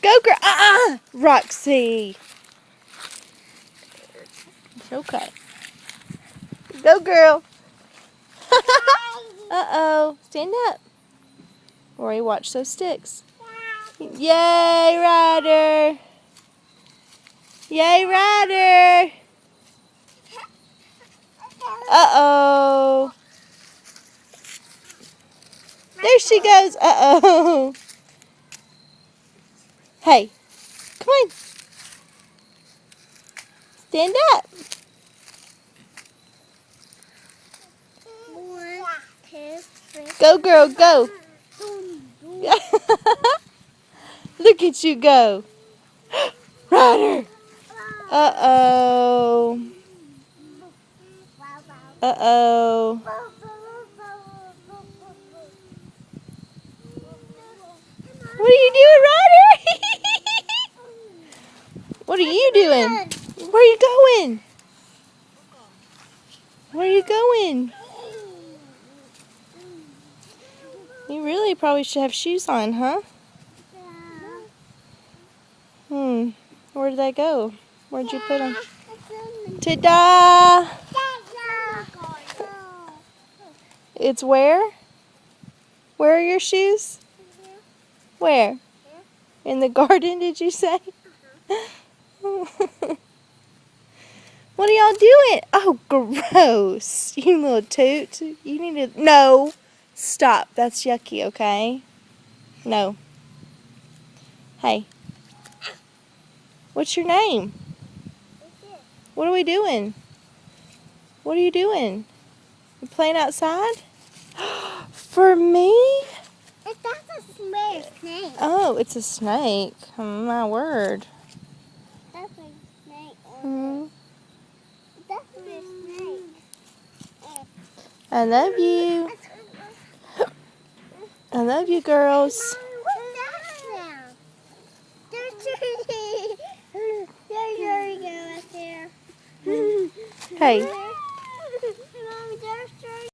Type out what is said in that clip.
Go, girl. Roxy. It's okay. Go, girl. Uh-oh. Stand up. Rory, watch those sticks. Yay, Ryder. Yay, Ryder. Uh-oh. There she goes. Uh-oh. Hey, come on. Stand up. 1, 2, 3. Go, girl, go. Look at you go. Ryder. Uh-oh. Uh-oh. What are you doing, Ryder? What are you doing? Where are you going? Where are you going? You really probably should have shoes on, huh? Where did they go? Where'd you put them? Ta-da! It's where? Where are your shoes? Where? In the garden, did you say? What are y'all doing? Oh, gross. You little toot. You need to... No. Stop. That's yucky, okay? No. Hey. What's your name? What are we doing? What are you doing? You playing outside? For me? That's a snake. Oh, it's a snake. Oh, my word. That's a snake. Hmm. That's a snake. I love you. I love you, girls. There you go, right there. Hey.